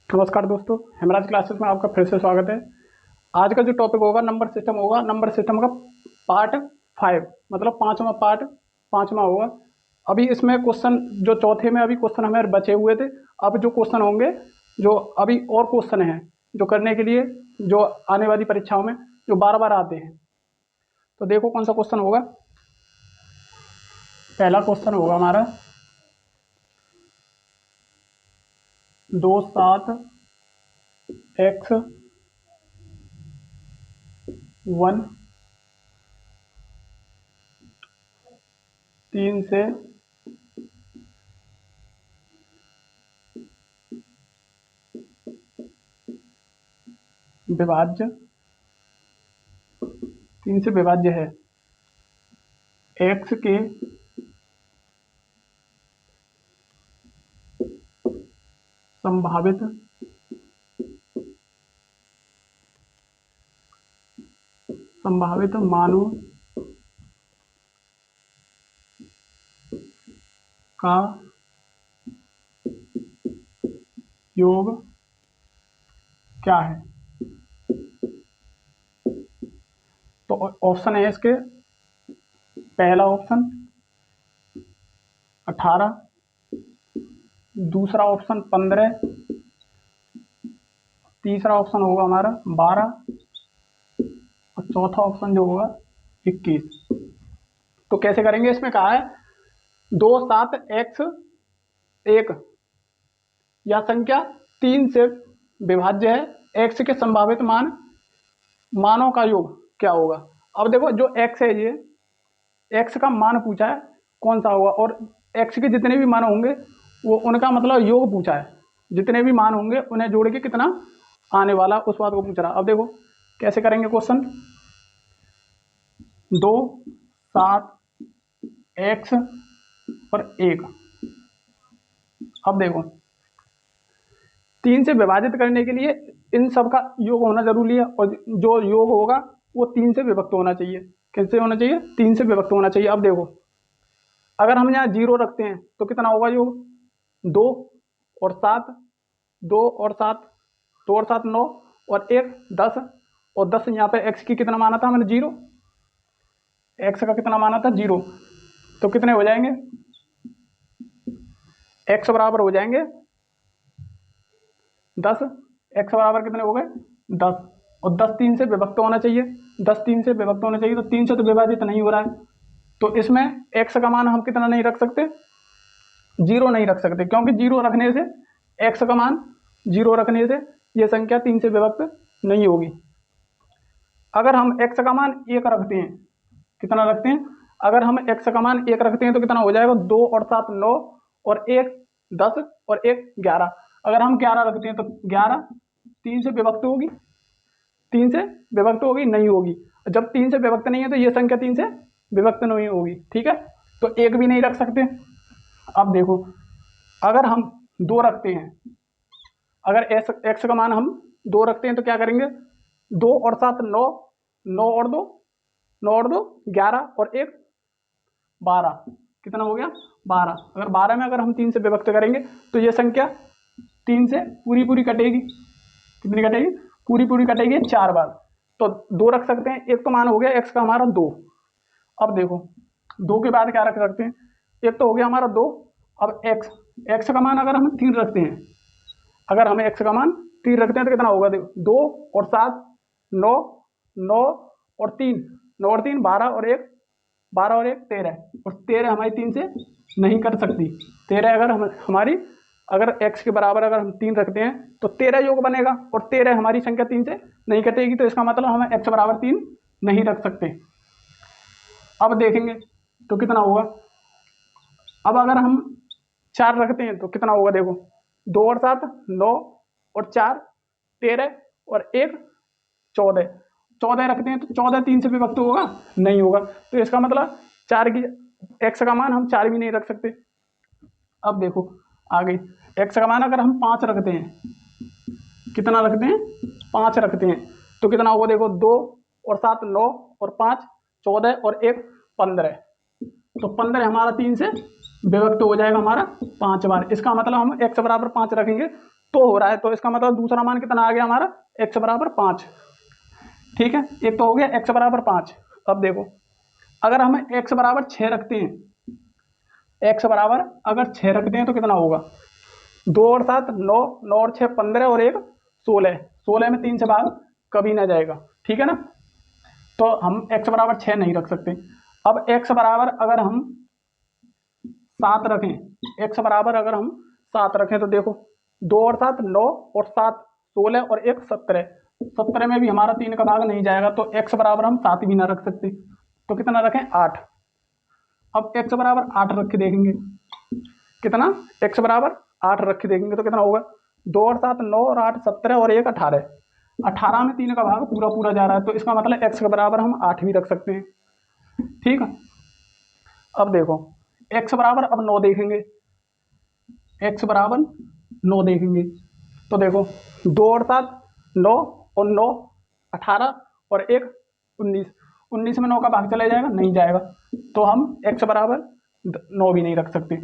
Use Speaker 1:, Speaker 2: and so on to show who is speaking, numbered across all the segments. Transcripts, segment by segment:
Speaker 1: नमस्कार दोस्तों, हेमराज क्लासेस में आपका फिर से स्वागत है। आज का जो टॉपिक होगा नंबर सिस्टम का पार्ट 5, मतलब पांचवा पार्ट, पांचवा होगा। अभी इसमें क्वेश्चन जो चौथे में अभी क्वेश्चन हमें बचे हुए थे, अब जो क्वेश्चन होंगे, जो अभी और क्वेश्चन हैं जो करने के लिए, जो आने वाली परीक्षाओं में जो बार बार आते हैं। तो देखो कौन सा क्वेश्चन होगा। पहला क्वेश्चन होगा हमारा 2 7 x 1 3 से विभाज्य 3 से विभाज्य है। x के संभावित मानों का योग क्या है। तो ऑप्शन है इसके, पहला ऑप्शन 18, दूसरा ऑप्शन 15, तीसरा ऑप्शन होगा हमारा 12 और चौथा ऑप्शन जो होगा 21। तो कैसे करेंगे, इसमें कहा है 2 7 x 1 या संख्या 3 से विभाज्य है। x के संभावित मानों का योग क्या होगा। अब देखो जो x है, ये x का मान पूछा है कौन सा होगा, और x के जितने भी मान होंगे वो उनका मतलब योग पूछा है। जितने भी मान होंगे उन्हें जोड़ के कितना आने वाला, उस बात को पूछ रहा। अब देखो कैसे करेंगे क्वेश्चन। 2 7 x और 1। अब देखो 3 से विभाजित करने के लिए इन सब का योग होना जरूरी है, और जो योग होगा वो 3 से विभक्त होना चाहिए। किससे होना चाहिए? 3 से विभक्त होना चाहिए। अब देखो अगर हम यहाँ 0 रखते हैं तो कितना होगा योग? 2 और 7, 2 और 7, 2 और 7 9 और 1 10, और 10 यहाँ पे x की कितना माना था मैंने? 0। x का कितना माना था? 0। तो कितने हो जाएंगे? x बराबर हो जाएंगे 10। x बराबर कितने हो गए? 10। और 10 3 से विभक्त होना चाहिए। 10 3 से विभक्त होना चाहिए, तो 3 से तो विभाजित नहीं हो रहा है। तो इसमें x का मान हम कितना नहीं रख सकते? 0 नहीं रख सकते, क्योंकि 0 रखने से x का मान 0 रखने से यह संख्या 3 से विभक्त नहीं होगी। अगर हम x का मान 1 रखते हैं, कितना रखते हैं? अगर हम x का मान 1 रखते हैं तो कितना हो जाएगा? 2 और 7 9 और 1 10 और 1 11। अगर हम 11 रखते हैं तो 11 3 से विभक्त होगी? 3 से विभक्त होगी? नहीं होगी। जब 3 से विभक्त नहीं है तो ये संख्या 3 से विभक्त नहीं होगी। ठीक है, तो 1 भी नहीं रख सकते। अब देखो अगर हम 2 रखते हैं, अगर x का मान हम 2 रखते हैं तो क्या करेंगे? 2 और 7 9, 9 और 2 9 और 2 11 और 1 12। कितना हो गया? 12। अगर 12 में अगर हम 3 से विभक्त करेंगे तो ये संख्या 3 से पूरी पूरी कटेगी। कितनी कटेगी? पूरी पूरी कटेगी 4 बार। तो 2 रख सकते हैं। एक तो मान हो गया x का हमारा 2। अब देखो 2 के बाद क्या रख सकते हैं? एक तो हो गया हमारा 2। अब x का मान अगर हम 3 रखते हैं, अगर हमें x का मान 3 रखते हैं तो कितना होगा? देखो 2 और 7 9, 9 और 3 9 और 3 12 और 1 12 और 1 13, और 13 हमारी 3 से नहीं कर सकती। 13 अगर हमारी अगर x के बराबर अगर हम 3 रखते हैं तो 13 योग बनेगा, और 13 हमारी संख्या 3 से नहीं कटेगी। तो इसका मतलब हमें x बराबर 3 नहीं रख सकते। अब देखेंगे तो कितना होगा। अब अगर हम 4 रखते हैं तो कितना होगा? देखो 2 और 7 9 और 4 13 और 1 14। 14 रखते हैं तो 14 3 से विभक्त होगा? नहीं होगा। तो इसका मतलब 4 की x का मान हम 4 भी नहीं रख सकते। अब देखो आगे x का मान अगर हम 5 रखते हैं, कितना रखते हैं? 5 रखते हैं तो कितना होगा? देखो 2 और 7 9 और 5 14 और 1 15। तो 15 हमारा 3 से विभक्त हो जाएगा हमारा 5 बार। इसका मतलब हम x बराबर 5 रखेंगे तो हो रहा है, तो इसका मतलब दूसरा मान कितना आ गया हमारा x बराबर 5। ठीक है, एक तो हो गया x बराबर 5। अब देखो अगर हम x बराबर 6 रखते हैं, x बराबर अगर 6 रखते हैं तो कितना होगा, 2 और 7 9, 9 और 6 15 और 1 16, 16 में 3 से भाग कभी ना जाएगा। ठीक है ना, तो हम x बराबर 6 नहीं रख सकते। अब x बराबर अगर हम 7 रखें, x बराबर अगर हम 7 रखें तो देखो 2 और 7 9 और 7 16 और 1 17, 17 में भी हमारा 3 का भाग नहीं जाएगा, तो x बराबर हम 7 भी ना रख सकते, तो कितना रखें 8। अब x बराबर 8 रख के देखेंगे, कितना x बराबर 8 रख के देखेंगे तो कितना होगा, 2 और 7 9 और 8 17 और 1 18, 18 में 3 का भाग पूरा पूरा जा रहा है, तो इसका मतलब x के बराबर हम 8 भी रख सकते हैं। ठीक है, अब देखो x बराबर अब 9 देखेंगे, x बराबर 9 देखेंगे तो देखो 2 और 7 9 और 9 18 और 1 19, 19 में 9 का भाग चला जाएगा, नहीं जाएगा, तो हम x बराबर 9 भी नहीं रख सकते।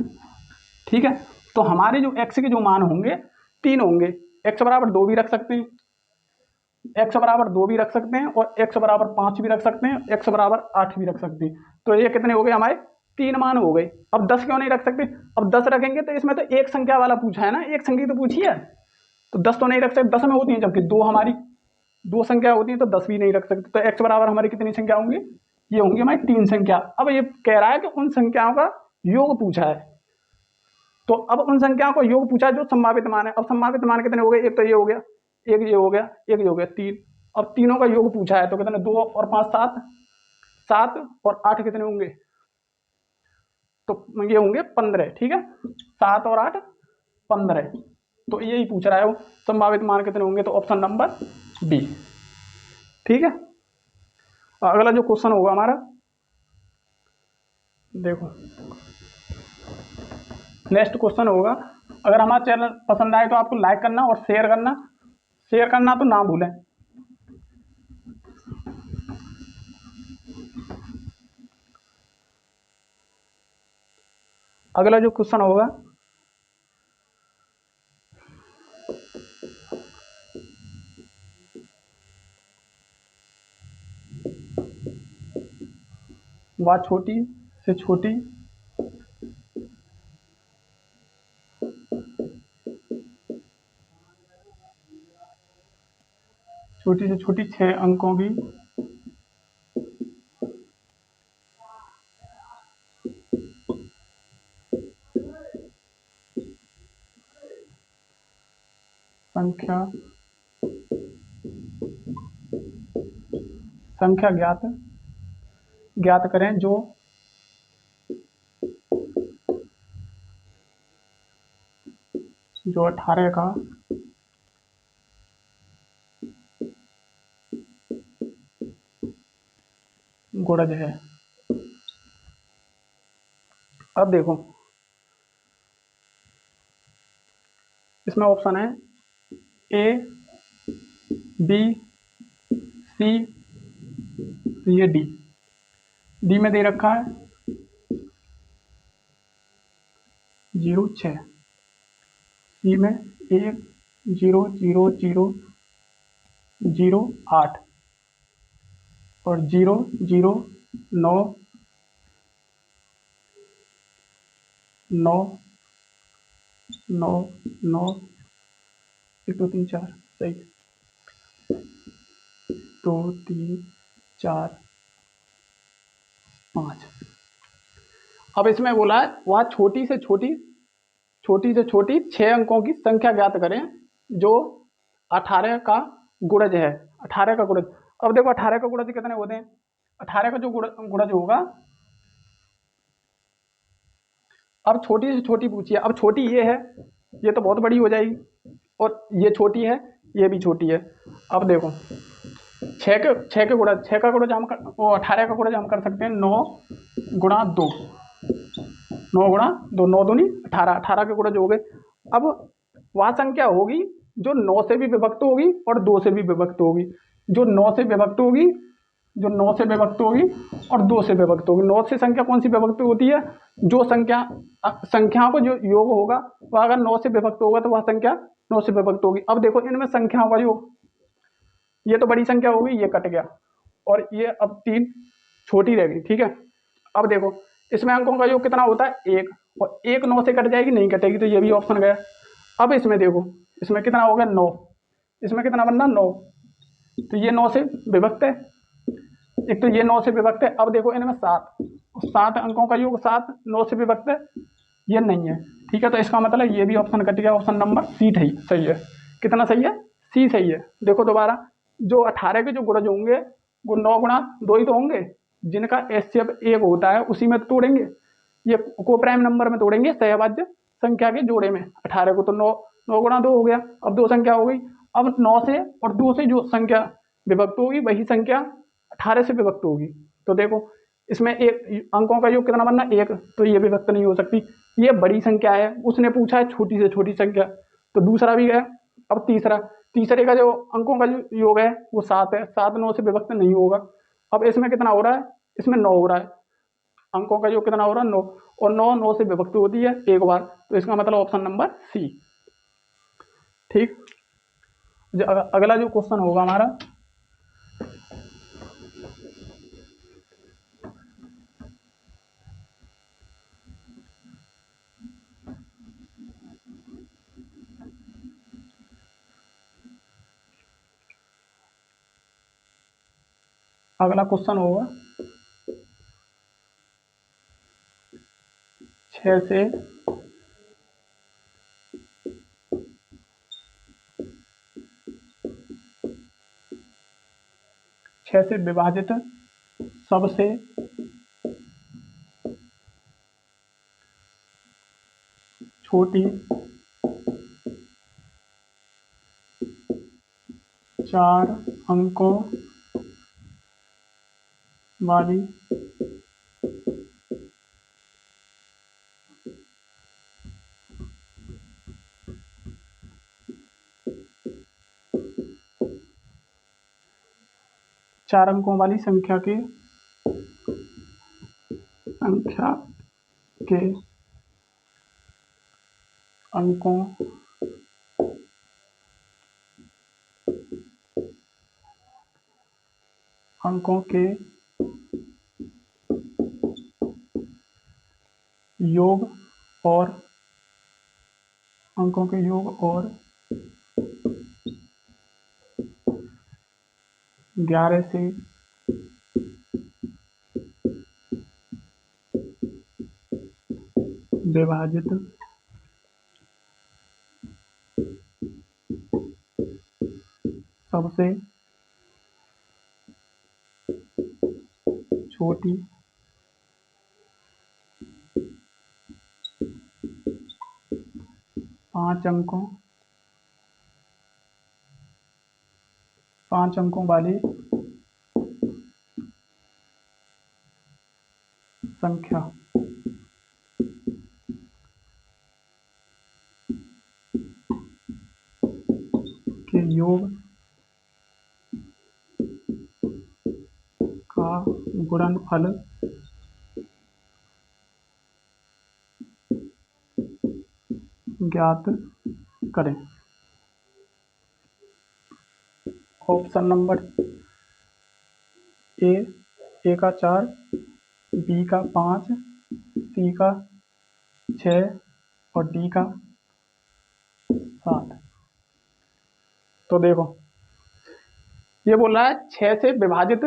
Speaker 1: ठीक है, तो हमारे जो x के जो मान होंगे 3 होंगे, x बराबर 2 भी रख सकते हैं, x बराबर 2 भी रख सकते हैं और x बराबर 5 भी रख सकते हैं, x बराबर 8 भी रख सकते हैं। तो ये कितने हो गए हमारे 3 मान हो गए। अब 10 क्यों नहीं रख सकते, अब 10 रखेंगे तो इसमें तो एक संख्या वाला पूछा है ना, एक संख्या तो पूछी है, तो 10 तो नहीं रख सकते, 10 में होती है जबकि 2 हमारी 2 संख्या होती है, तो 10 भी नहीं रख सकते। तो x बराबर हमारी कितनी संख्या होंगी, ये होंगी हमारी 3 संख्या। अब ये कह रहा है कि उन संख्याओं का योग पूछा है, तो अब उन संख्याओं को योग पूछा है जो संभावित मान है। अब संभावित मान कितने हो गए, एक तो ये हो गया, एक ये हो गया, एक ये हो गया, 3। अब तीनों का योग पूछा है तो कितने, 2 और 5 7, 7 और 8 कितने होंगे, तो ये होंगे 15। ठीक है, 7 और 8 15, तो यही पूछ रहा है वो संभावित मान कितने होंगे, तो ऑप्शन नंबर बी। ठीक है, अगला जो क्वेश्चन होगा हमारा, देखो नेक्स्ट क्वेश्चन होगा, अगर हमारा चैनल पसंद आए तो आपको लाइक करना और शेयर करना तो ना भूलें। अगला जो क्वेश्चन होगा, वह छोटी से छोटी छोटी से छोटी 6 अंकों की संख्या ज्ञात करें जो 18 का गुणज है। अब देखो इसमें ऑप्शन है ए बी सी, ये डी में दे रखा है 0 6, सी में 1 0 0 0 0 8 और 0 0 9 9 9 9 1 2 3 4, सही 2 3 4 5। अब इसमें बोला है वह छोटी से छोटी 6 अंकों की संख्या ज्ञात करें जो 18 का गुणज है, 18 का गुणज। अब देखो 18 का गुणज कितने होते हैं, 18 का जो गुणज होगा, अब छोटी से छोटी पूछिए, अब छोटी ये है, ये तो बहुत बड़ी हो जाएगी, और ये छोटी है, ये भी छोटी है। अब देखो 6 के गुणज, 6 का गुणज हम 18 का गुणज हम कर सकते हैं 9 गुणा 2, 9 गुणा 2, 9 दूनी 18, 18 के गुणज हो गए। अब वह संख्या होगी जो 9 से भी विभक्त होगी और 2 से भी विभक्त होगी। जो 9 से विभक्त होगी जो 9 से विभक्त होगी और 2 से विभक्त होगी। 9 से संख्या कौन सी विभक्त होती है? जो संख्याओं को जो योग होगा वह अगर 9 से विभक्त होगा तो वह संख्या 9 से विभक्त होगी। अब देखो इनमें संख्याओं का योग, ये तो बड़ी संख्या होगी, ये कट गया और ये अब 3 छोटी रह गई। ठीक है, अब देखो इसमें अंकों का योग कितना होता है? 1, और 1 9 से कट जाएगी, नहीं कटेगी, तो ये भी ऑप्शन गया। अब इसमें देखो, इसमें कितना हो गया? 9। इसमें कितना बनना? 9। तो ये 9 से विभक्त है, एक तो ये 9 से विभक्त है। अब देखो इनमें 7 अंकों का योग 7 9 से विभक्त है, ये नहीं है। ठीक है, तो इसका मतलब ये भी ऑप्शन कट गया, ऑप्शन नंबर सी सही है। कितना सही है? सी सही है। देखो दोबारा, जो 18 के जो गुणज होंगे वो 9 गुणा 2 ही तो होंगे, जिनका एचसीएफ 1 होता है उसी में तो तोड़ेंगे, ये को प्राइम नंबर में तोड़ेंगे सहभाज्य संख्या के जोड़े में। 18 को तो 9 गुणा 2 हो गया, अब 2 संख्या हो गई। अब 9 से और 2 से जो संख्या विभक्त होगी वही संख्या 18 से विभक्त होगी। तो देखो इसमें एक अंकों का योग कितना बनना? 1, तो ये विभक्त नहीं हो सकती, ये बड़ी संख्या है। उसने पूछा है छोटी से छोटी संख्या, तो दूसरा भी गया। अब तीसरे का जो अंकों का जो योग है वो 7 है, 7 9 से विभक्त नहीं होगा। अब इसमें कितना हो रहा है? इसमें 9 हो रहा है, अंकों का योग कितना हो रहा है? 9, और 9 से विभक्त होती है एक बार, तो इसका मतलब ऑप्शन नंबर सी। ठीक, अगला जो क्वेश्चन होगा हमारा, अगला क्वेश्चन होगा 6 से विभाजित सबसे छोटी 4 अंकों वाली संख्या के अंकों के योग और 11 से विभाजित सबसे छोटी 5 अंकों वाली संख्या के योग का गुणनफल ज्ञात करें। ऑप्शन नंबर ए का 4, बी का 5, सी का 6 और डी का 7। तो देखो ये बोल रहा है 6 से विभाजित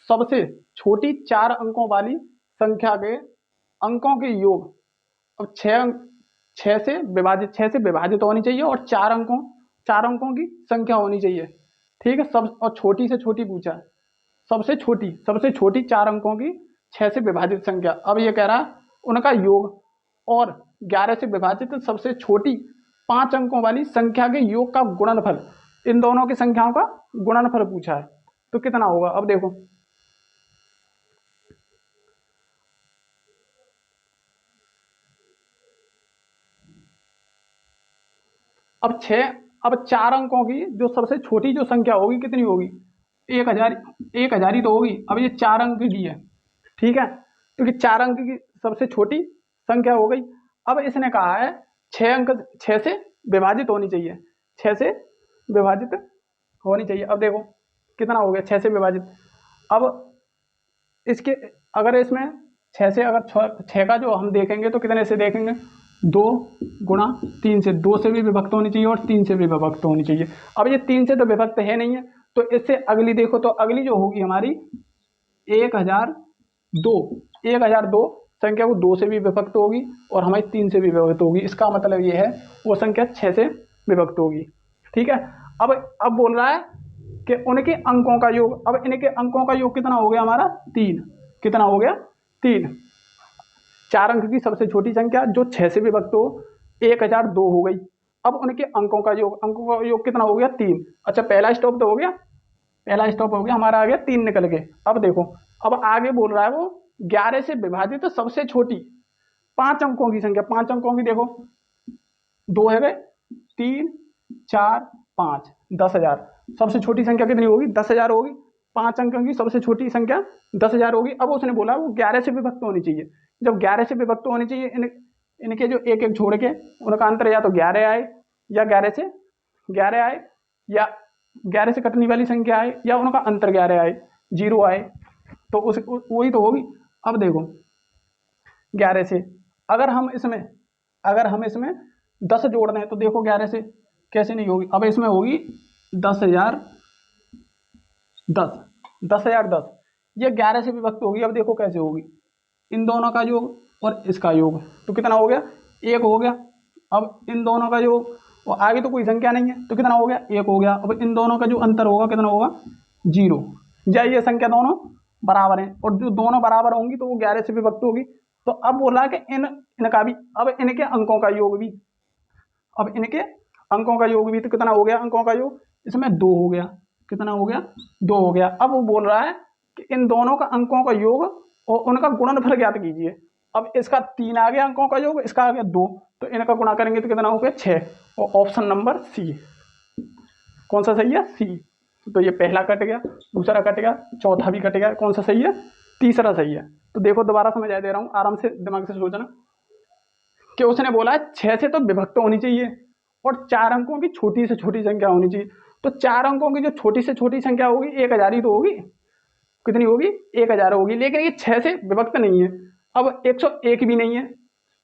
Speaker 1: सबसे छोटी 4 अंकों वाली संख्या के अंकों के योग। अब 6 से विभाजित होनी चाहिए और 4 अंकों की संख्या होनी चाहिए। ठीक है, सब और छोटी से छोटी पूछा है, सबसे छोटी 4 अंकों की 6 से विभाजित संख्या। अब ये कह रहा है उनका योग और 11 से विभाजित सबसे छोटी 5 अंकों वाली संख्या के योग का गुणनफल, इन दोनों की संख्याओं का गुणनफल पूछा है, तो कितना होगा? अब देखो अब 4 अंकों की जो सबसे छोटी जो संख्या होगी कितनी होगी? एक हजार ही तो होगी। अब ये 4 अंक की है, ठीक है, तो ये 4 अंक की सबसे छोटी संख्या हो गई। अब इसने कहा है 6 अंक 6 से विभाजित होनी चाहिए, 6 से विभाजित होनी चाहिए। अब देखो कितना हो गया 6 से विभाजित। अब इसके अगर इसमें 6 से अगर 6 का जो हम देखेंगे तो कितने से देखेंगे, 2 गुणा 3 से, 2 से भी विभक्त होनी चाहिए और 3 से भी विभक्त होनी चाहिए। अब ये 3 से तो विभक्त है नहीं है, तो इससे अगली देखो, तो अगली जो होगी हमारी 1002, 1002 संख्या को 2 से भी विभक्त होगी और हमारी 3 से भी विभक्त होगी। इसका मतलब ये है वो संख्या 6 से विभक्त होगी, ठीक है। अब बोल रहा है कि उनके अंकों का योग। अब इनके अंकों का योग कितना हो गया हमारा, 3। कितना हो गया, 3। 4 अंक की सबसे छोटी संख्या जो 6 से विभक्त हो, 1002 हो गई। अब उनके अंकों का योग कितना हो गया, 3। अच्छा, पहला स्टॉप तो हो गया, पहला स्टॉप हो गया हमारा, आ गया 3 निकल के। अब देखो, अब आगे बोल रहा है वो 11 से विभाजित तो सबसे छोटी 5 अंकों की संख्या। 5 अंकों की देखो, 2 है गए, 3 4 5, 10,000। सबसे छोटी संख्या कितनी होगी, 10,000 होगी। 5 अंकों की सबसे छोटी संख्या 10,000 होगी। अब उसने बोला वो 11 से विभक्त होनी चाहिए। जब 11 से विभक्त होनी चाहिए, इनके जो एक एक छोड़ के उनका अंतर या तो 11 आए, या 11 से 11 आए, या 11 से कटने वाली संख्या आए, या उनका अंतर 11 आए, 0 आए, तो उस वही तो होगी। अब देखो 11 से अगर हम इसमें 10 जोड़ दें तो देखो 11 से कैसे नहीं होगी। अब इसमें होगी 10,010, 10,010, ये 11 से विभक्त होगी। अब देखो कैसे होगी, इन दोनों का योग और इसका योग, तो कितना हो गया, 1 हो गया। अब इन दोनों का योग, और आगे तो कोई संख्या नहीं है, तो कितना हो गया, 1 हो गया। अब इन दोनों का जो अंतर होगा कितना होगा, 0। या ये संख्या दोनों बराबर हैं, और जो दोनों बराबर होंगी तो वो 11 से विभक्त होगी। तो अब बोला कि इनका भी, अब इनके अंकों का योग भी, अब इनके अंकों का योग भी, तो कितना हो गया अंकों का योग, इसमें 2 हो गया। कितना हो गया, 2 हो गया। अब वो बोल रहा है कि इन दोनों का अंकों का योग और उनका गुणनफल ज्ञात कीजिए। अब इसका 3 आ गया अंकों का योग, इसका आ गया 2, तो इनका गुणा करेंगे तो कितना हो गया, 6। और ऑप्शन नंबर सी, कौन सा सही है, सी। तो ये पहला कट गया, दूसरा कट गया, चौथा भी कट गया, कौन सा सही है, तीसरा सही है। तो देखो दोबारा समझा दे रहा हूँ, आराम से दिमाग से सोचना, कि उसने बोला है 6 से तो विभक्त होनी चाहिए और 4 अंकों की छोटी से छोटी संख्या होनी चाहिए। तो 4 अंकों की जो छोटी से छोटी संख्या होगी 1000 ही तो होगी। कितनी होगी, 1000 होगी। लेकिन ये 6 से विभक्त नहीं है। अब 101 भी नहीं है,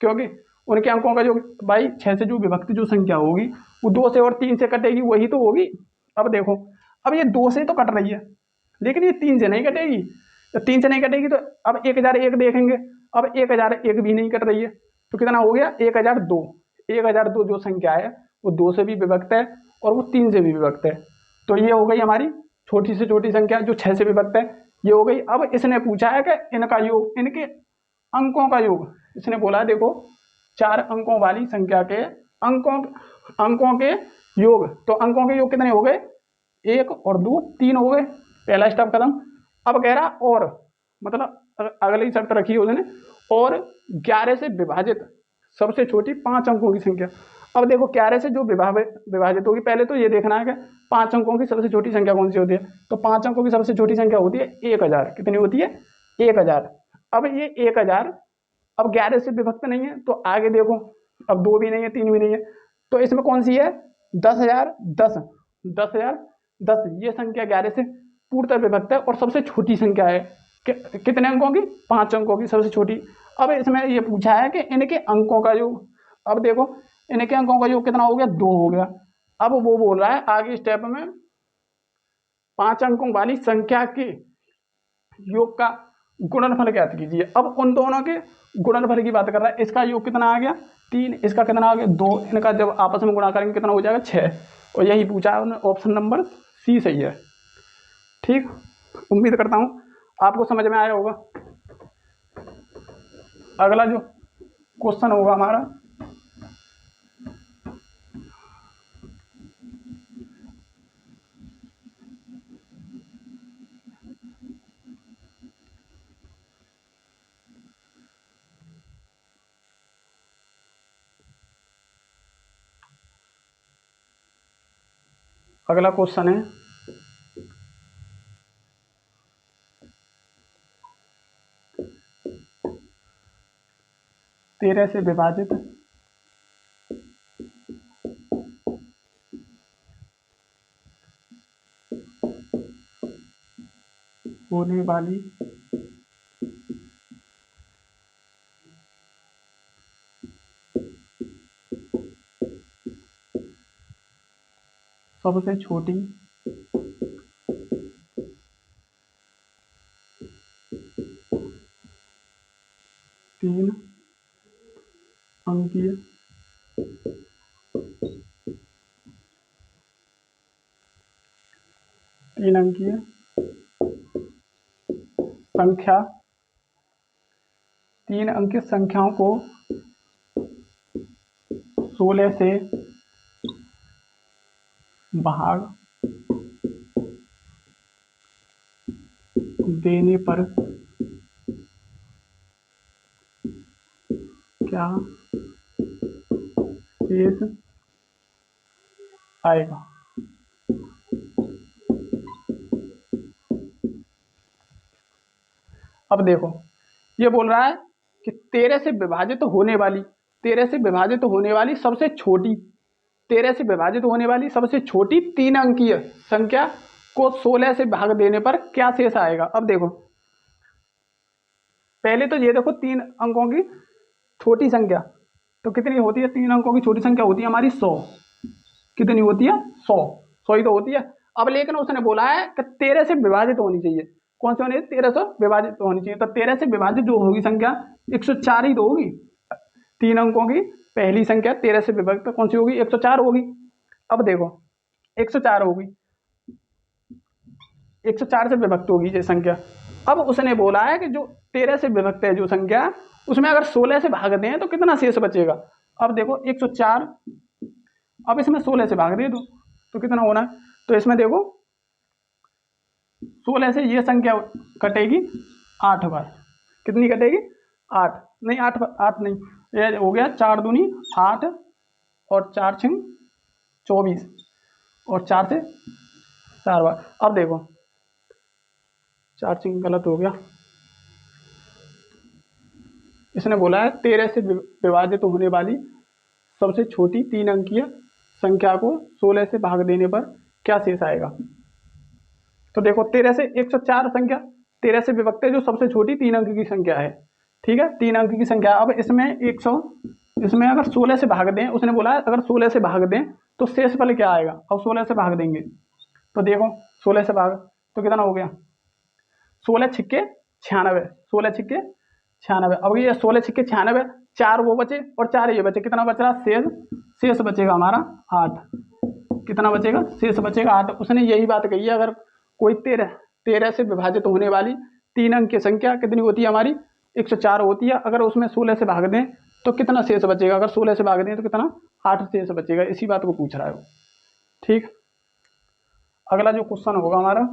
Speaker 1: क्योंकि उनके अंकों का जो, भाई 6 से जो विभक्त जो संख्या होगी वो 2 से और 3 से कटेगी, वही तो होगी। अब देखो, अब ये 2 से तो कट रही है, लेकिन ये 3 से नहीं कटेगी। तो 3 से नहीं कटेगी तो अब 1001 देखेंगे, अब 1001 भी नहीं कट रही है, तो कितना हो गया, 1002। 1002 जो संख्या है वो 2 से भी विभक्त है और वो 3 से भी विभक्त है। तो ये हो गई हमारी छोटी से छोटी संख्या जो 6 से विभक्त है, ये हो गई। अब इसने पूछा है कि इनका योग, इनके अंकों का योग। इसने बोला है देखो 4 अंकों वाली संख्या के अंकों के योग, तो अंकों के योग कितने हो गए, 1 और 2, 3 हो गए। पहला स्टेप खत्म। अब कह रहा और, मतलब अगली शर्त रखी है उसने, और 11 से विभाजित सबसे छोटी 5 अंकों की संख्या। अब देखो 11 से जो विभाजित होगी, पहले तो ये देखना है कि 5 अंकों की सबसे छोटी संख्या कौन सी होती है। तो 5 अंकों की सबसे छोटी संख्या होती है 1000। कितनी होती है, 1000। अब ये 1000 अब 11 से विभक्त नहीं है, तो आगे देखो, अब 2 भी नहीं है, 3 भी नहीं है, तो इसमें कौन सी है, 10,010। 10,010 ये संख्या 11 से पूर्णतः विभक्त है और सबसे छोटी संख्या है। कितने अंकों की, 5 अंकों की सबसे छोटी। अब इसमें ये पूछा है कि इनके अंकों का योग। अब देखो इनके अंकों का योग कितना हो गया, 2 हो गया। अब वो बोल रहा है आगे स्टेप में 5 अंकों वाली संख्या के योग का गुणनफल ज्ञात कीजिए। अब उन दोनों के गुणनफल की बात कर रहा है। इसका योग कितना आ गया, 3, इसका कितना आ गया, 2। इनका जब आपस में गुणा करेंगे कितना हो जाएगा, 6। और यही पूछा है उन्होंने, ऑप्शन नंबर सी सही है। ठीक, उम्मीद करता हूँ आपको समझ में आया होगा। अगला जो क्वेश्चन होगा हमारा, अगला क्वेश्चन है 13 से विभाजित होने वाली सबसे छोटी तीन अंकीय संख्या, 3 अंकीय संख्याओं को 16 से भाग देने पर क्या शेष आएगा। अब देखो ये बोल रहा है कि 13 से विभाजित होने वाली 13 से विभाजित होने वाली सबसे छोटी 13 से विभाजित होने वाली सबसे छोटी 3 अंकीय संख्या को 16 से भाग देने पर क्या शेष आएगा। अब देखो पहले तो ये देखो 3 अंकों की छोटी संख्या तो कितनी होती है, 3 अंकों की छोटी संख्या होती है हमारी 100। कितनी होती है 100 ही तो होती है। अब लेकिन उसने बोला है कि 13 से विभाजित होनी चाहिए। कौन सी होनी चाहिए, 13 से विभाजित होनी चाहिए। तो 13 से विभाजित जो होगी संख्या 104 ही तो होगी। 3 अंकों की पहली संख्या 13 से विभाजित कौन सी होगी, 104 होगी। अब देखो 104 होगी, 104 से विभक्त होगी ये संख्या। अब उसने बोला है कि जो 13 से विभक्त है जो संख्या उसमें अगर 16 से भाग दें तो कितना शेष बचेगा। अब देखो 104, अब इसमें 16 से भाग दे दो तो कितना होना है। तो इसमें देखो 16 से ये संख्या कटेगी 8 बार। कितनी कटेगी 8 नहीं, 8 नहीं, ये हो गया 4 दूनी 8 और 4 छिंग 24 और 4 से 4 बार। अब देखो 4 छिंग गलत हो गया, इसने बोला है 13 से विभाजित होने वाली सबसे छोटी 3 अंकीय संख्या को 16 से भाग देने पर क्या शेष आएगा। तो देखो 13 से 104 संख्या 13 से विभक्त है जो सबसे छोटी 3 अंक की संख्या है, ठीक है, 3 अंक की संख्या। अब इसमें 100, इसमें अगर 16 से भाग दें, उसने बोला है अगर 16 से भाग दें तो शेष फल क्या आएगा। अब 16 से भाग देंगे तो देखो 16 से भाग तो कितना हो गया, 16 छिक्के 96, 16 छिक्के 96। अब ये 16 छिक्के 96, 4 वो बचे और 4 ये बचे, कितना बच रहा शेष बचेगा हमारा 8। कितना बचेगा, शेष बचेगा 8। उसने यही बात कही है अगर कोई 13 से विभाजित होने वाली 3 अंक की संख्या कितनी होती है हमारी 104 होती है, अगर उसमें 16 से भाग दें तो कितना शेष बचेगा, अगर 16 से भाग दें तो कितना 8 शेष बचेगा। इसी बात को पूछ रहा है वो, ठीक। अगला जो क्वेश्चन होगा हमारा,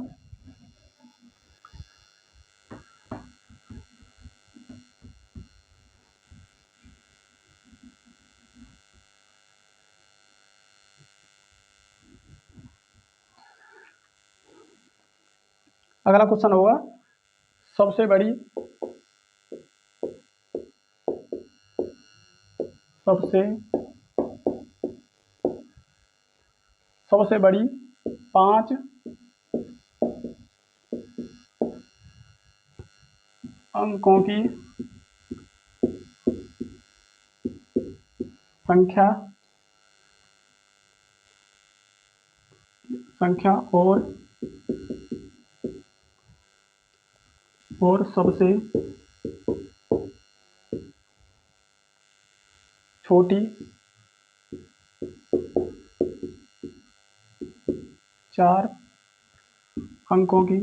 Speaker 1: अगला क्वेश्चन होगा सबसे बड़ी सबसे बड़ी 5 अंकों की संख्या और सबसे छोटी 4 अंकों की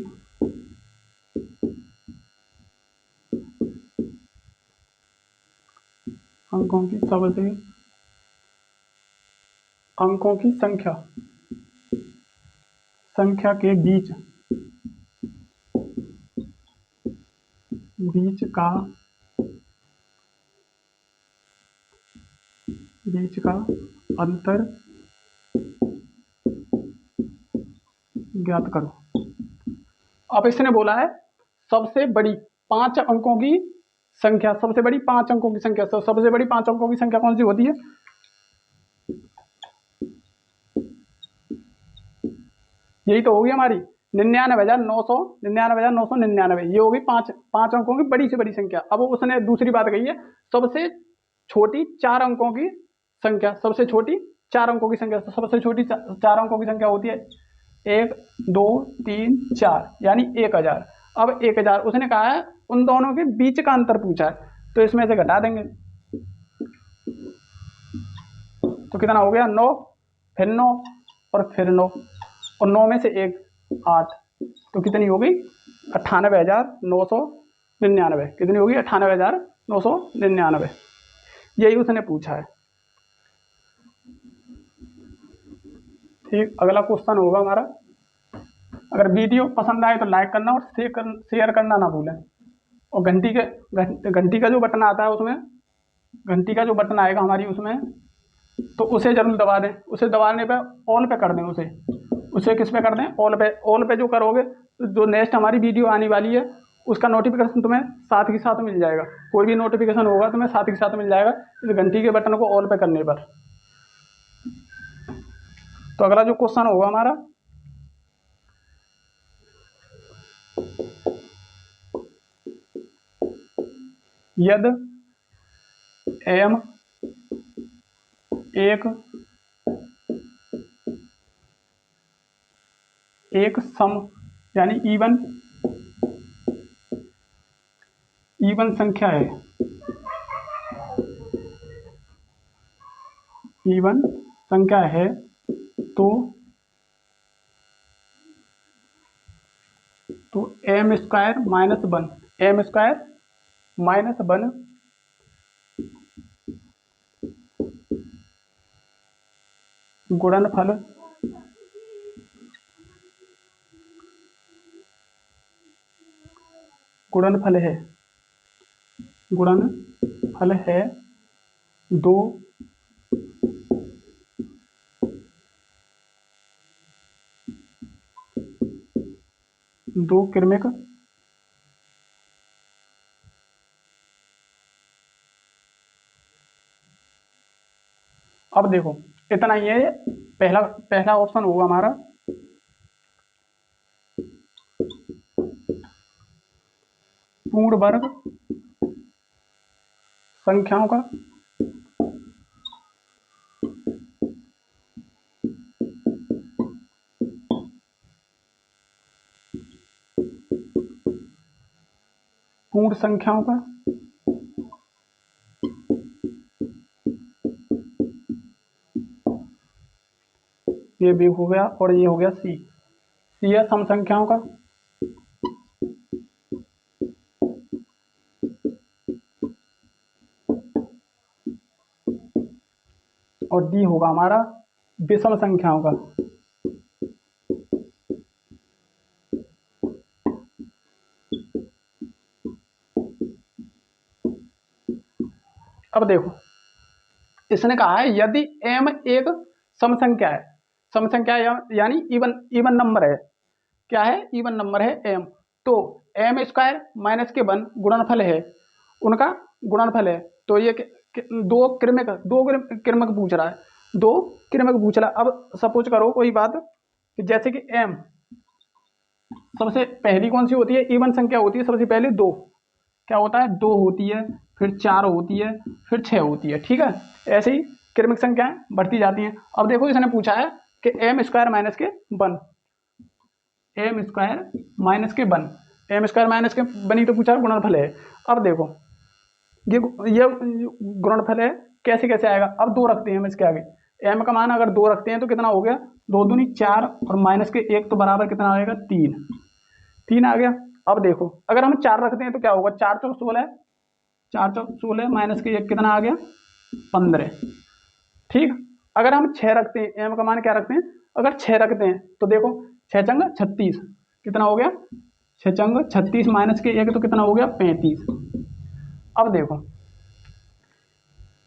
Speaker 1: सबसे अंकों की संख्या के बीच का अंतर ज्ञात करो। अब इसने बोला है सबसे बड़ी 5 अंकों की संख्या, सबसे बड़ी 5 अंकों की संख्या। सबसे बड़ी 5 अंकों की संख्या कौन सी होती है? यही तो होगी हमारी 99,999, ये होगी 5 अंकों की बड़ी से बड़ी संख्या। अब उसने दूसरी बात कही है, सबसे छोटी 4 अंकों की संख्या, सबसे छोटी 4 अंकों की संख्या। तो सबसे छोटी 4 अंकों की संख्या होती है 1 2 3 4, यानी 1000। अब 1000 उसने कहा है उन दोनों के बीच का अंतर पूछा है, तो इसमें से घटा देंगे तो कितना हो गया 9, फिर 9 और फिर 9, और 9 में से 1 8, तो कितनी हो गई 98,999। कितनी होगी 98,999, यही उसने पूछा है। ठीक, अगला क्वेश्चन होगा हमारा। अगर वीडियो पसंद आए तो लाइक करना और शेयर करना ना भूलें, और घंटी का जो बटन आता है उसमें, घंटी का जो बटन आएगा हमारी उसमें, तो उसे जरूर दबा दें। उसे दबाने पे ऑल पे कर दें, उसे किस पे कर दें? ऑल पे। ऑल पे जो करोगे तो जो नेक्स्ट हमारी वीडियो आने वाली है उसका नोटिफिकेशन तुम्हें साथ ही साथ मिल जाएगा। कोई भी नोटिफिकेशन होगा तुम्हें साथ ही साथ मिल जाएगा इस घंटी के बटन को ऑल पे करने पर। तो अगला जो क्वेश्चन होगा हमारा, यदि m एक सम यानी इवन संख्या है, इवन संख्या है, तो m² - 1, m² - 1 गुणनफल है 2 क्रमिक अब देखो इतना ही है। पहला ऑप्शन होगा हमारा पूर्ण वर्ग संख्याओं का पूर्ण संख्याओं का ये भी हो गया, और ये हो गया सी है सम संख्याओं का, और डी होगा हमारा विषम संख्याओं का। अब देखो इसने कहा है यदि m एक सम संख्या है, सम संख्या यानी इवन नंबर है। क्या है? इवन नंबर है m, तो m² - 1 गुणनफल है, उनका गुणनफल है। तो ये दो क्रमिक पूछ रहा है, 2 क्रमिक पूछ रहा है। अब सपोज करो कोई बात कि जैसे कि m सबसे पहली कौन सी होती है? इवन संख्या होती है सबसे पहले 2। क्या होता है? 2 होती है, फिर 4 होती है, फिर 6 होती है। ठीक है, ऐसे ही क्रमिक संख्याएं बढ़ती जाती हैं। अब देखो इसने पूछा है कि m² - 1, m² - 1 बनी तो पूछा गुणनफल है। अब देखो ये गुणनफल है, कैसे कैसे आएगा? अब 2 रखते हैं हम इसके आगे, m का मान अगर 2 रखते हैं तो कितना हो गया? 2 दूनी 4 और -1 तो बराबर कितना आएगा? 3 आ गया। अब देखो अगर हम 4 रखते हैं तो क्या होगा? 4 चौक 16, 4 चौक 16 -1 कितना आ गया? 15। ठीक, अगर हम 6 रखते हैं, m का मान क्या रखते हैं? अगर 6 रखते हैं तो देखो 6 चंग 36 कितना हो गया? 6 चंग 36 -1 तो कितना हो गया? 35। अब देखो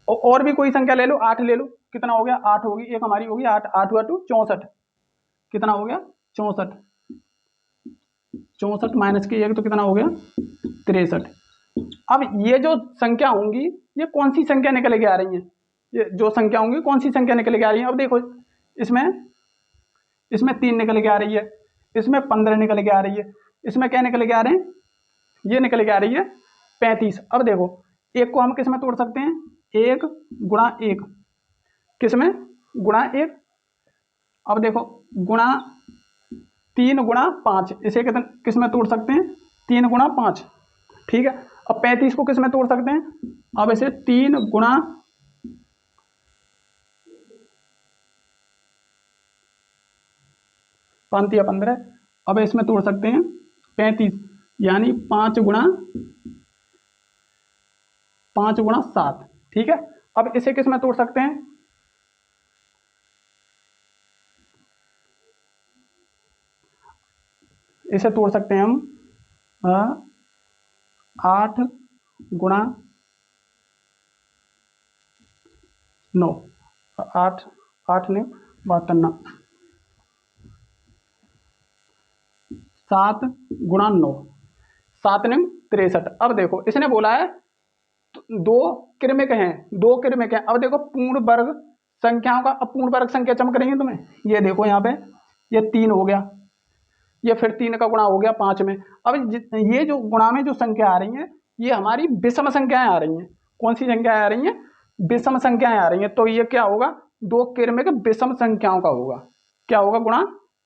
Speaker 1: और भी कोई संख्या ले लो, 8 ले लो, कितना हो गया? 8 होगी, एक हमारी होगी 8, 8 हुआ 2 64, कितना हो गया? 64 -1 तो कितना हो गया? 63। अब ये जो संख्या होंगी ये कौन सी संख्या निकल के आ रही है, ये जो संख्या होंगी कौन सी संख्या निकल के आ रही है। अब देखो इसमें इसमें 3 निकल के आ रही है, इसमें 15 निकल के आ रही है, इसमें क्या निकल के आ रहे हैं, ये निकल के आ रही है 35। अब देखो एक को हम किस में तोड़ सकते हैं, 1 गुणा 1, किस में, गुणा 1। अब देखो गुणा 3 गुणा 5, इसे कितने किस में तोड़ सकते हैं, 3 गुणा 5, ठीक है। अब 35 को किस में तोड़ सकते हैं, अब इसे 3 गुणा 5 या 15, अब इसमें तोड़ सकते हैं 35, यानी 5 गुणा 7, ठीक है। अब इसे किस में तोड़ सकते हैं, इसे तोड़ सकते हैं हम 8 गुणा 9, 8 ने 52, 7 गुणा 9, 7 ने 63। अब देखो इसने बोला है दो क्रमिक हैं, 2 क्रमिक हैं। अब देखो पूर्ण वर्ग संख्याओं का, अब पूर्ण वर्ग संख्या चमक रही है तुम्हें, ये देखो यहाँ पे ये 3 हो गया, ये फिर 3 का गुणा हो गया 5 में। अब ये जो गुणा में जो संख्या आ रही है ये हमारी विषम संख्याएं आ रही हैं। कौन सी संख्याएं आ रही हैं, विषम संख्याएं आ रही हैं। तो ये क्या होगा, 2 क्रमिक विषम संख्याओं का होगा, क्या होगा, गुणा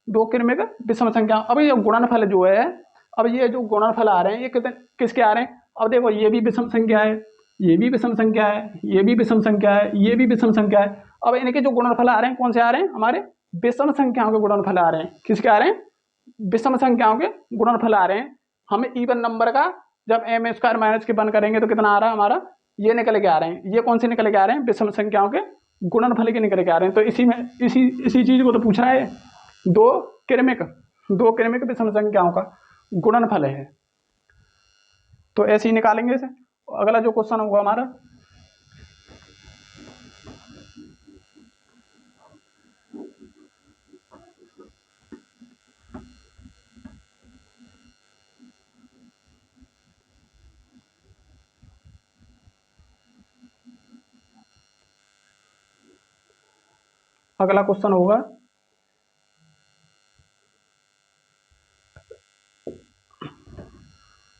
Speaker 1: 2 क्रमिक विषम संख्या। अब ये गुणनफल जो है, अब ये जो गुणनफल आ रहे हैं ये कितने किसके आ रहे हैं, अब देखो ये भी विषम संख्या है, ये भी विषम संख्या है, ये भी विषम संख्या है, ये भी विषम संख्या है। अब इनके जो गुणनफल आ रहे हैं कौन से आ रहे हैं, हमारे विषम संख्याओं के गुणनफल आ रहे हैं। किसके आ रहे हैं, विषम संख्याओं के गुणनफल आ रहे हैं। हमें इवन नंबर का जब m स्क्वायर माइनस के 1 करेंगे तो कितना आ रहा है हमारा, ये निकल के आ रहे हैं। ये कौन से निकल के आ रहे हैं, विषम संख्याओं के गुणनफल के निकल के आ रहे हैं। तो इसी में इसी चीज को तो पूछ रहा है, दो क्रमिक विषम संख्याओं का गुणनफल है। तो ऐसे ही निकालेंगे इसे। अगला जो क्वेश्चन होगा हमारा, अगला क्वेश्चन होगा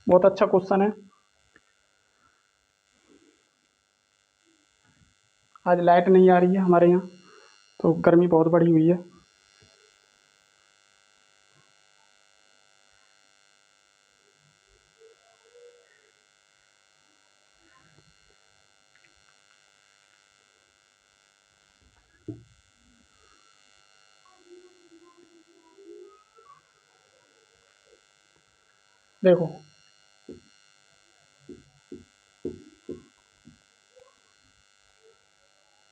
Speaker 1: बहुत अच्छा क्वेश्चन है। आज लाइट नहीं आ रही है हमारे यहाँ, तो गर्मी बहुत बढ़ी हुई है। देखो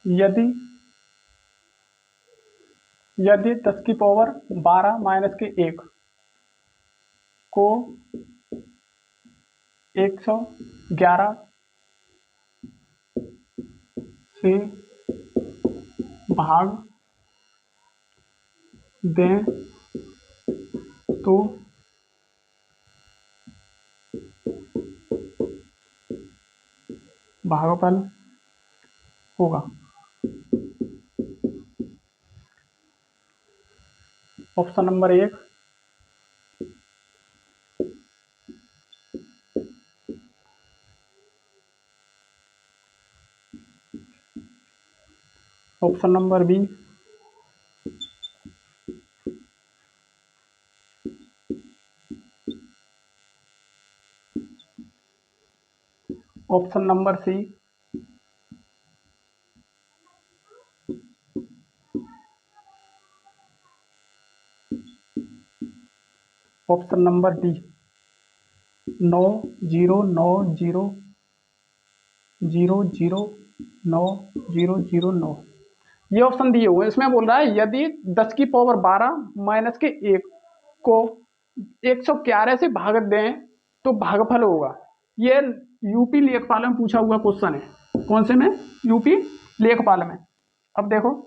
Speaker 1: यदि 10 की पावर 12 माइनस के 1 को 111 से भाग दें तो भागफल होगा। Option number 1 option number B option number C option number D 9,0,9,0,0,9,0,0,9 ये ऑप्शन दिए हुए हैं। इसमें बोल रहा है यदि 10 की पावर 12 माइनस के 1 को 111 से भाग दें तो भागफल होगा। ये यूपी लेखपाल में पूछा हुआ क्वेश्चन है। कौन से में, यूपी लेखपाल में। अब देखो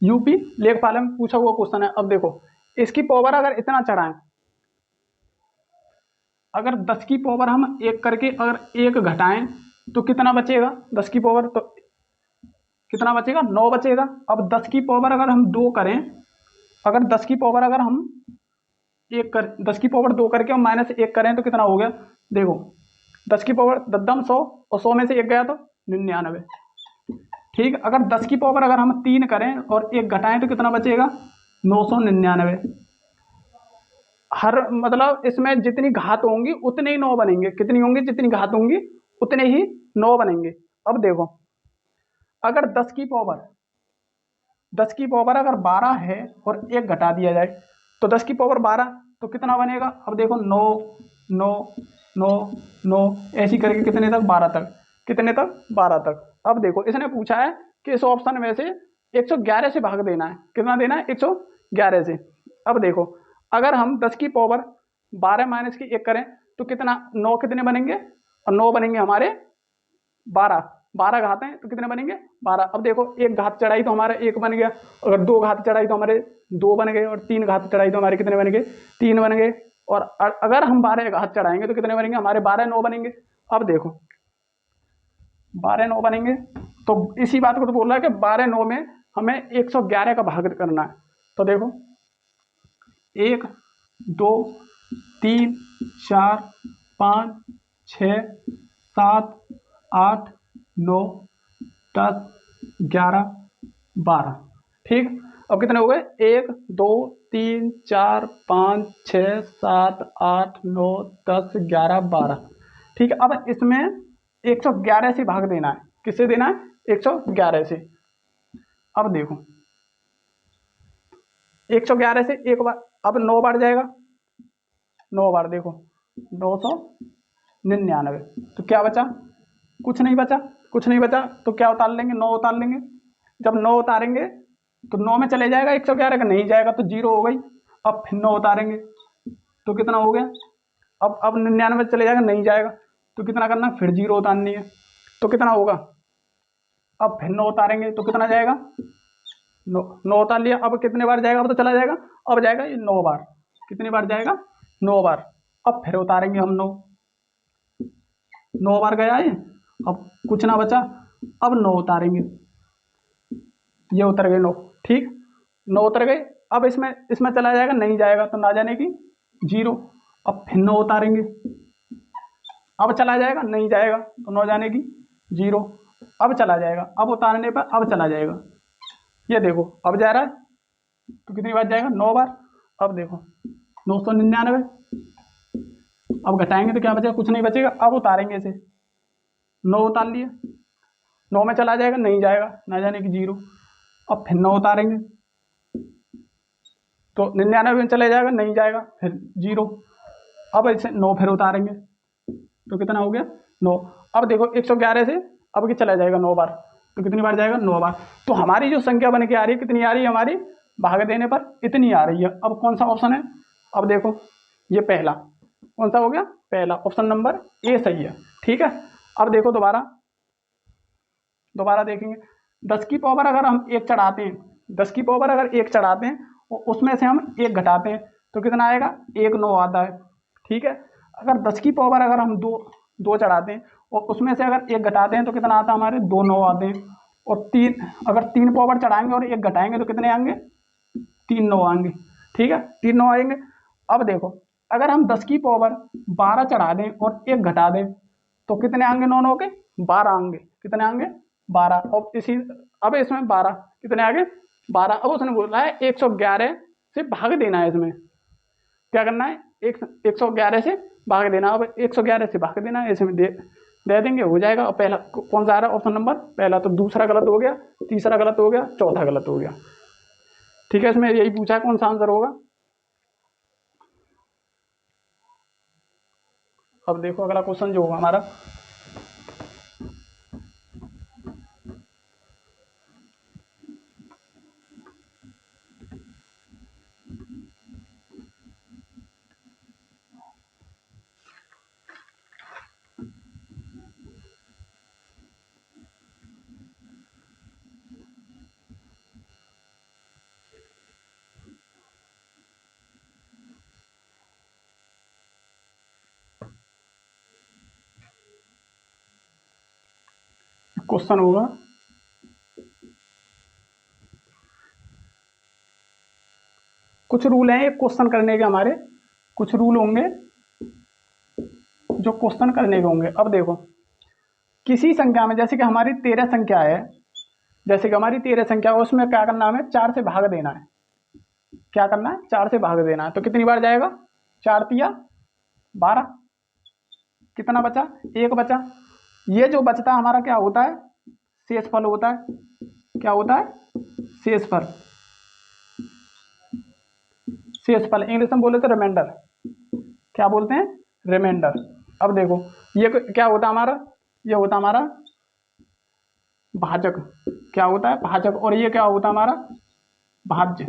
Speaker 1: यूपी लेखपाल में पूछा हुआ क्वेश्चन है। अब देखो इसकी पावर अगर इतना चढ़ाएं, अगर 10 की पावर हम एक करके अगर एक घटाएं तो कितना बचेगा? 10 की पावर तो कितना बचेगा? 9 बचेगा। अब 10 की पावर अगर हम 2 करें, अगर 10 की पावर अगर हम एक कर 10 की पावर 2 करके हम -1 करें तो कितना हो गया? देखो 10 की पावर दम 100 और 100 में से एक गया तो 99। ठीक, अगर 10 की पावर अगर हम 3 करें और एक घटाएं तो कितना बचेगा? 999। हर मतलब इसमें जितनी घात होंगी उतने ही 9 बनेंगे। कितनी होंगी? जितनी घात होंगी उतने ही 9 बनेंगे। अब देखो अगर 10 की पावर अगर 12 है और एक घटा दिया जाए तो 10 की पावर 12 तो कितना बनेगा? अब देखो 9 9 9 9 ऐसी करके कितने तक? 12 तक। कितने तक? 12 तक। अब देखो इसने पूछा है कि इस ऑप्शन में से 111 से भाग देना है। कितना देना है? 111 से। अब देखो अगर हम 10 की पावर 12 माइनस की 1 करें तो कितना? 9 कितने बनेंगे? और 9 बनेंगे हमारे 12। 12 घात हैं तो कितने बनेंगे? 12। अब देखो एक घात चढ़ाई तो हमारा 1 बन गया, अगर 2 घात चढ़ाई तो हमारे 2 बन गए, और 3 घात चढ़ाई तो हमारे कितने बन गए? 3 बन गए। और अगर हम 12 घात चढ़ाएंगे तो कितने बनेंगे? हमारे 12 9 बनेंगे। अब देखो 12 9 बनेंगे तो इसी बात को तो बोल रहा है कि 12 9 में हमें 111 का भाग करना है। तो देखो 1 2 3 4 5 6 7 8 9 10 11 12। ठीक, अब कितने हो गए? 1 2 3 4 5 6 7 8 9 10 11 12। ठीक है, अब इसमें 111 से भाग देना है। किससे देना है? 111 से। अब देखो 111 से एक बार, अब 9 बार जाएगा, 9 बार देखो 999। तो क्या बचा? कुछ नहीं बचा। कुछ नहीं बचा तो क्या उतार लेंगे? 9 उतार लेंगे। जब 9 उतारेंगे तो 9 में चले जाएगा, 111 का नहीं जाएगा तो 0 हो गई। अब फिर 9 उतारेंगे तो कितना हो गया? अब 99 चले जाएगा, नहीं जाएगा तो कितना करना? फिर 0 उतारनी है तो कितना होगा? अब फिर 9 उतारेंगे तो कितना जाएगा? 9 9 उतार लिया। अब कितने बार जाएगा? अब तो चला जाएगा, अब जाएगा ये 9 बार। कितनी बार जाएगा? 9 बार। अब फिर उतारेंगे हम 9, 9 बार गया ये, अब कुछ ना बचा। अब 9 उतारेंगे, ये उतर गए 9। ठीक, 9 उतर गए। अब इसमें इसमें चला जाएगा, नहीं जाएगा तो ना जाने की 0। अब फिर 9 उतारेंगे, अब चला जाएगा, नहीं जाएगा तो 9 जाने की 0। अब चला जाएगा, अब उतारने पर अब चला जाएगा। ये देखो अब जा रहा है तो कितनी बार जाएगा? 9 बार। अब देखो 999। अब घटाएंगे तो क्या बचेगा? कुछ नहीं बचेगा। अब उतारेंगे इसे, 9 उतार लिए, 9 में चला जाएगा, नहीं जाएगा, ना जाने की 0। अब फिर 9 उतारेंगे तो 99 में चले जाएगा, नहीं जाएगा, फिर 0। अब इसे 9 फिर उतारेंगे तो कितना हो गया? 9। अब देखो 111 से अब कि चला जाएगा 9 बार तो कितनी बार जाएगा? 9 बार। तो हमारी जो संख्या बन के आ रही है कितनी आ रही है? हमारी भाग देने पर इतनी आ रही है। अब कौन सा ऑप्शन है? अब देखो ये पहला कौन सा हो गया? पहला, ऑप्शन नंबर ए सही है। ठीक है, अब देखो दोबारा दोबारा देखेंगे। 10 की पावर अगर हम एक चढ़ाते हैं, 10 की पावर अगर एक चढ़ाते हैं और उसमें से हम एक घटाते हैं तो कितना आएगा? 1 9 आता है। ठीक है, अगर 10 की पावर अगर हम दो चढ़ाते हैं और उसमें से अगर एक घटाते हैं तो कितना आता है? हमारे 2 9 आते हैं। और तीन, अगर 3 पावर चढ़ाएंगे और एक घटाएंगे तो कितने आएंगे? 3 9 आएंगे। ठीक है, 3 9 आएंगे। अब देखो अगर हम 10 की पावर 12 चढ़ा दें और एक घटा दें तो कितने आएंगे? 9 9 के 12 आएंगे। कितने आएंगे? 12। और इसी अब इसमें 12 कितने आगे? 12। अब उसने बोला है 111 से भाग देना है। इसमें क्या करना है? 111 से भाग देना। अब 111 से भाग देना है, इसमें दे देंगे, हो जाएगा। और पहला कौन सा आ रहा है? ऑप्शन नंबर पहला। तो दूसरा गलत हो गया, तीसरा गलत हो गया, चौथा गलत हो गया। ठीक है, इसमें यही पूछा है कौन सा आंसर होगा। अब देखो अगला क्वेश्चन जो होगा हमारा, क्वेश्चन होगा कुछ रूल हैं एक क्वेश्चन करने के, हमारे कुछ रूल होंगे जो क्वेश्चन करने के होंगे। अब देखो किसी संख्या में, जैसे कि हमारी 13 संख्या है, जैसे कि हमारी 13 संख्या, उसमें क्या करना है, हमें 4 से भाग देना है। क्या करना है, 4 से भाग देना है। तो कितनी बार जाएगा, 4 तिया 12, कितना बचा, 1 बचा। ये जो बचता है हमारा क्या होता है, शेषफल होता है। क्या होता है, शेषफल। शेषफल इंग्लिश में बोले तो रिमाइंडर, क्या बोलते हैं, रिमाइंडर। अब देखो ये क्या होता है हमारा, ये होता है हमारा भाजक। क्या होता है, भाजक। और ये क्या होता है हमारा, भाज्य।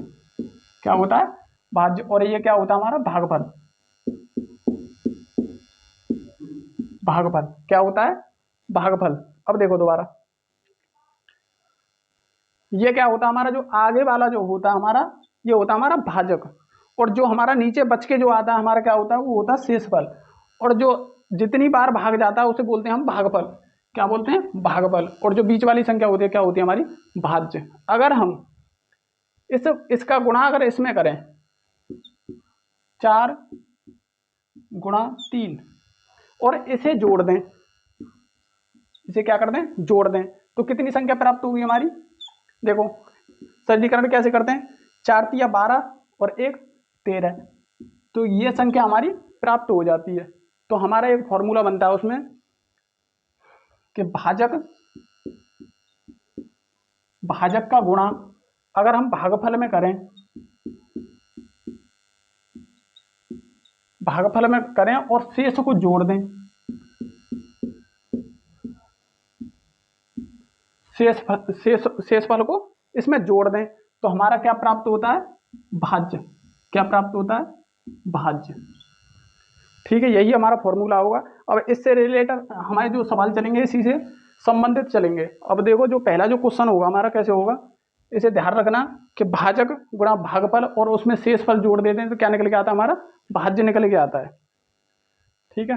Speaker 1: क्या होता है, भाज्य। और ये क्या होता है हमारा, भागफल। भागफल क्या होता है, भागफल। अब देखो दोबारा, ये क्या होता है हमारा, जो आगे वाला जो होता है हमारा, ये होता है हमारा भाजक। और जो हमारा नीचे बच के जो आता है हमारा क्या होता है, वो होता है शेषफल। और जो जितनी बार भाग जाता है उसे बोलते हैं हम भागफल। क्या बोलते हैं, भागफल। और जो बीच वाली संख्या होती है क्या होती है हमारी, भाज्य। अगर हम इसका गुणा अगर इसमें करें, 4 गुणा 3, और इसे जोड़ दें, इसे क्या कर दें, जोड़ दें, तो कितनी संख्या प्राप्त होगी हमारी। देखो सरलीकरण कैसे करते हैं, 4 तिया 12 और 1 13, तो ये संख्या हमारी प्राप्त हो जाती है। तो हमारा एक फॉर्मूला बनता है उसमें कि भाजक का गुणा अगर हम भागफल में करें, भागफल में करें और शेष को जोड़ दें, शेषफल को इसमें जोड़ दें, तो हमारा क्या प्राप्त होता है, भाज्य। क्या प्राप्त होता है, भाज्य। ठीक है, यही हमारा फॉर्मूला होगा। अब इससे रिलेटेड हमारे जो सवाल चलेंगे इसी से संबंधित चलेंगे। अब देखो जो पहला जो क्वेश्चन होगा हमारा कैसे होगा, इसे ध्यान रखना कि भाजक गुणा भागफल और उसमें शेषफल जोड़ देते हैं तो क्या निकल के आता है हमारा, भाज्य निकल के आता है। ठीक है,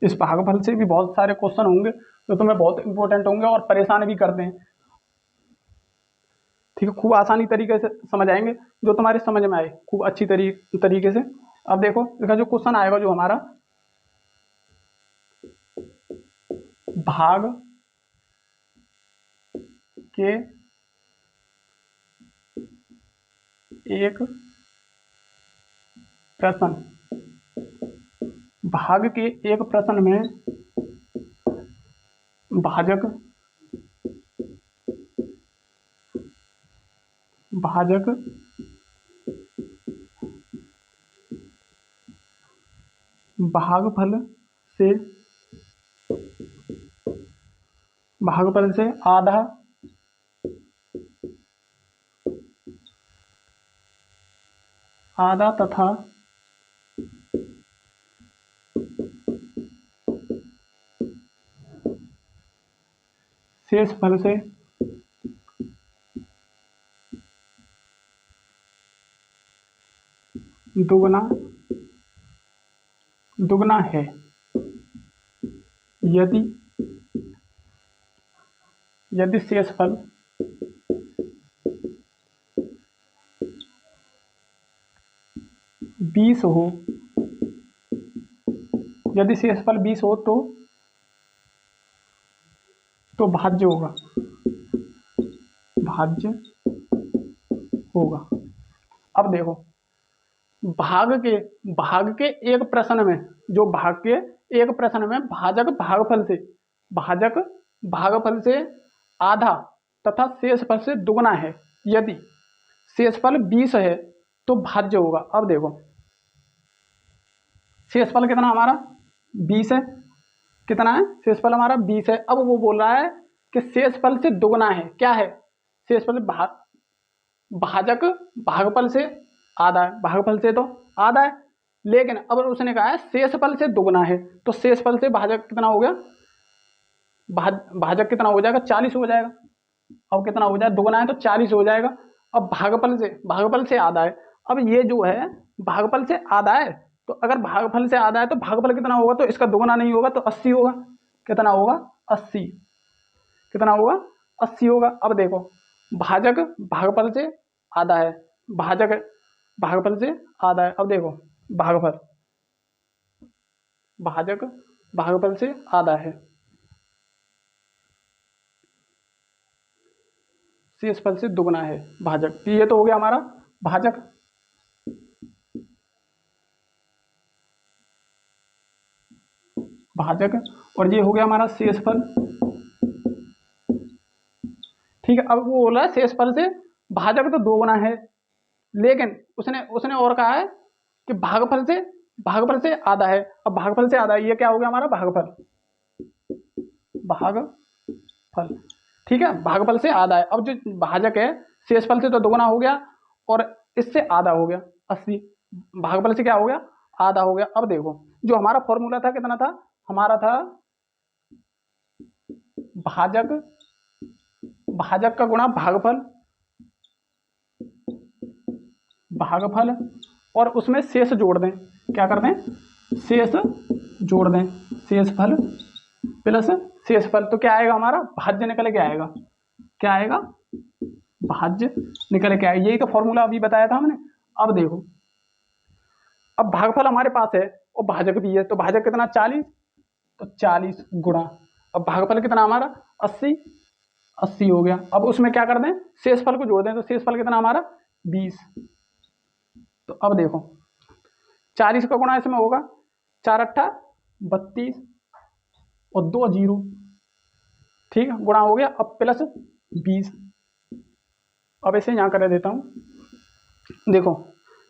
Speaker 1: इस भागफल से भी बहुत सारे क्वेश्चन होंगे जो तुम्हें बहुत इंपॉर्टेंट होंगे और परेशान भी करते हैं। ठीक है, खूब आसानी तरीके से समझ आएंगे, जो तुम्हारे समझ में आए खूब अच्छी तरीके से। अब देखो इसका जो क्वेश्चन आएगा जो हमारा, भाग के एक प्रश्न, भाग के एक प्रश्न में भाजक भागफल से आधा तथा शेषफल से दुगना है यदि शेषफल 20 हो, यदि शेषफल 20 हो तो भाज्य होगा। अब देखो भाग के एक प्रश्न में, जो भाग के एक प्रश्न में भाजक भागफल से आधा तथा शेषफल से दुगना है, यदि शेषफल 20 है तो भाज्य होगा। अब देखो शेषफल कितना हमारा 20 है, कितना है शेषफल हमारा 20 है। अब वो बोल रहा है कि शेषफल से दुगना है, क्या है, शेषफल भाजक भागफल से आधा है, भागफल से तो आधा है, लेकिन अब उसने कहा है शेषफल से दुगना है, तो शेषफल से भाजक कितना हो गया, भाजक कितना हो जाएगा, 40 हो जाएगा। अब कितना हो जाएगा, दुगना है तो 40 हो जाएगा। अब भागफल से आधा है, अब ये जो है भागफल से आधा है, तो अगर भागफल से आधा है तो भागफल कितना होगा, तो इसका दोगुना नहीं होगा तो 80 होगा। कितना होगा, 80। कितना होगा, 80 होगा। अब देखो भाजक भागफल से आधा है, भाजक भागफल से आधा है। अब देखो भागफल, भाजक भागफल से आधा है, शेषफल से दुगना है भाजक। ये तो हो गया हमारा भाजक। भाजक और ये हो गया हमारा शेषफल। ठीक है, अब वो बोला है शेषफल से भाजक तो दोगुना है, लेकिन उसने उसने और कहा है कि भागफल से आधा है। अब भागफल से आधा है, ये क्या हो गया हमारा भागफल, भागफल। ठीक है, भागफल से आधा है। अब जो भाजक है शेषफल से तो दोगुना हो गया और इससे आधा हो गया 80, भागफल से क्या हो गया, आधा हो गया। अब देखो जो हमारा फॉर्मूला था कितना था, हमारा था भाजक, भाजक का गुणा भागफल, भागफल और उसमें शेष जोड़ दें। क्या कर दें, शेष जोड़ दें, शेषफल प्लस शेषफल। तो क्या आएगा हमारा, भाज्य निकल के आएगा। क्या आएगा, भाज्य निकल के आएगा। यही तो फॉर्मूला अभी बताया था हमने। अब देखो, अब भागफल हमारे पास है और भाजक भी है, तो भाजक कितना 40, तो 40 गुणा, अब भागफल कितना हमारा 80, 80 हो गया। अब उसमें क्या कर दें, शेषफल को जोड़ दें, तो शेषफल कितना हमारा 20। तो अब देखो 40 का गुणा इसमें होगा, 4 अट्ठा 32 और 2 जीरो। ठीक है, गुणा हो गया। अब प्लस 20, अब इसे यहाँ कर देता हूँ। देखो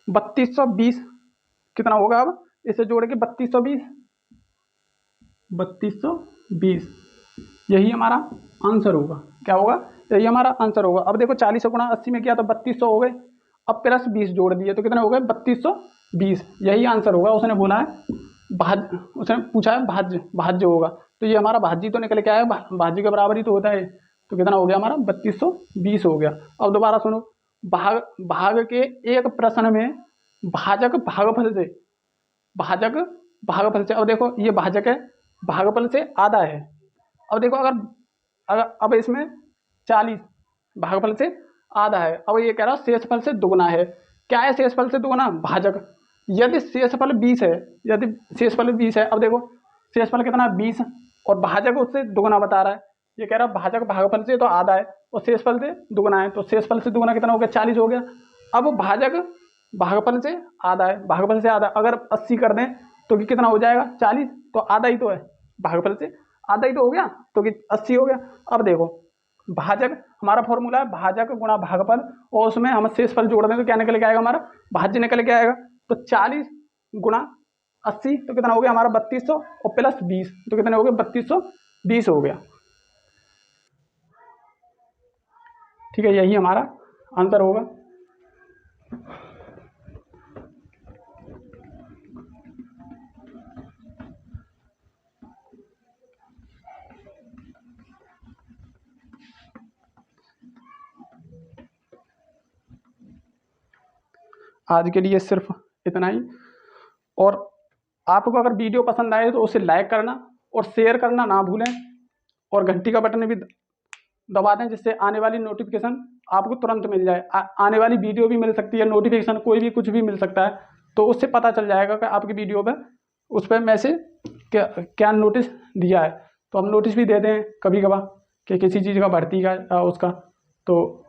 Speaker 1: 3220 कितना होगा, अब इसे जोड़ के 3220, 3220 यही हमारा आंसर होगा। क्या होगा, यही हमारा आंसर होगा। अब देखो 40 गुणा 80 में किया तो 3200 हो गए, अब प्लस 20 जोड़ दिए तो कितने हो गए 3220, यही आंसर होगा। उसने बोला है उसने पूछा है भाज्य होगा, तो ये हमारा भाज्य तो निकल के आया, भाज्य के बराबर ही तो होता है। तो कितना हो गया हमारा 3220 हो गया। अब दोबारा सुनो, भाग के एक प्रश्न में भाजक भागफल से, भाजक भागफल से, अब देखो ये भाजक है, भागफल से आधा है। अब देखो अगर अब इसमें 40 भागफल से आधा है, अब ये कह रहा है शेषफल से दुगना है। क्या है शेषफल से दुगना, भाजक। यदि शेषफल 20 है, यदि शेषफल 20 है, अब देखो शेषफल कितना 20 और भाजक उससे दुगना बता रहा है। ये कह रहा है भाजक भागफल से तो आधा है और शेषफल से दुगना है, तो शेषफल से दुगना कितना हो गया 40 हो गया। अब भाजक भागफल से आधा है, भागफल से आधा, अगर 80 कर दें तो कितना हो जाएगा 40, तो आधा ही तो है, भागफल से आधा ही तो हो गया, तो कि 80 हो गया। अब देखो भाजक हमारा फॉर्मूला है भाजक गुणा भागफल और उसमें हम शेषफल जोड़ दें तो क्या निकल के आएगा हमारा, भाज्य निकल के आएगा। तो 40 गुणा 80 तो कितना हो गया हमारा 3200 और प्लस 20 तो कितने हो गए 3220 हो गया। ठीक है, यही हमारा आंसर होगा। आज के लिए सिर्फ इतना ही, और आपको अगर वीडियो पसंद आए तो उसे लाइक करना और शेयर करना ना भूलें, और घंटी का बटन भी दबा दें जिससे आने वाली नोटिफिकेशन आपको तुरंत मिल जाए। आने वाली वीडियो भी मिल सकती है, नोटिफिकेशन कोई भी कुछ भी मिल सकता है, तो उससे पता चल जाएगा कि आपकी वीडियो पर उस पर मैसेज क्या नोटिस दिया है। तो हम नोटिस भी दे दें कभी कभार कि किसी चीज़ का भर्ती का उसका, तो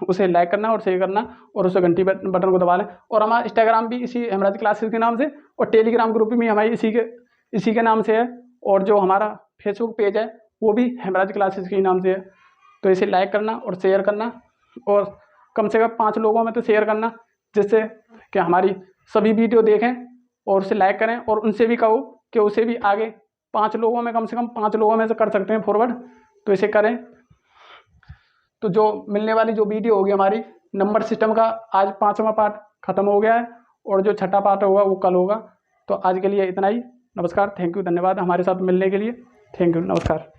Speaker 1: उसे लाइक करना और शेयर करना और उसे घंटी बटन को दबा लें। और हमारा इंस्टाग्राम भी इसी हेमराज क्लासेस के नाम से, और टेलीग्राम ग्रुप भी हमारी इसी के नाम से है, और जो हमारा फेसबुक पेज है वो भी हेमराज क्लासेस के नाम से है। तो इसे लाइक करना और शेयर करना, और कम से कम 5 लोगों में तो शेयर करना, जिससे कि हमारी सभी वीडियो देखें और उसे लाइक करें, और उनसे भी कहो कि उसे भी आगे 5 लोगों में, कम से कम 5 लोगों में से कर सकते हैं फॉरवर्ड, तो इसे करें। तो जो मिलने वाली जो वीडियो होगी हमारी नंबर सिस्टम का, आज 5वां पार्ट खत्म हो गया है और जो 6ठा पार्ट होगा वो कल होगा। तो आज के लिए इतना ही, नमस्कार, थैंक यू, धन्यवाद हमारे साथ मिलने के लिए, थैंक यू, नमस्कार।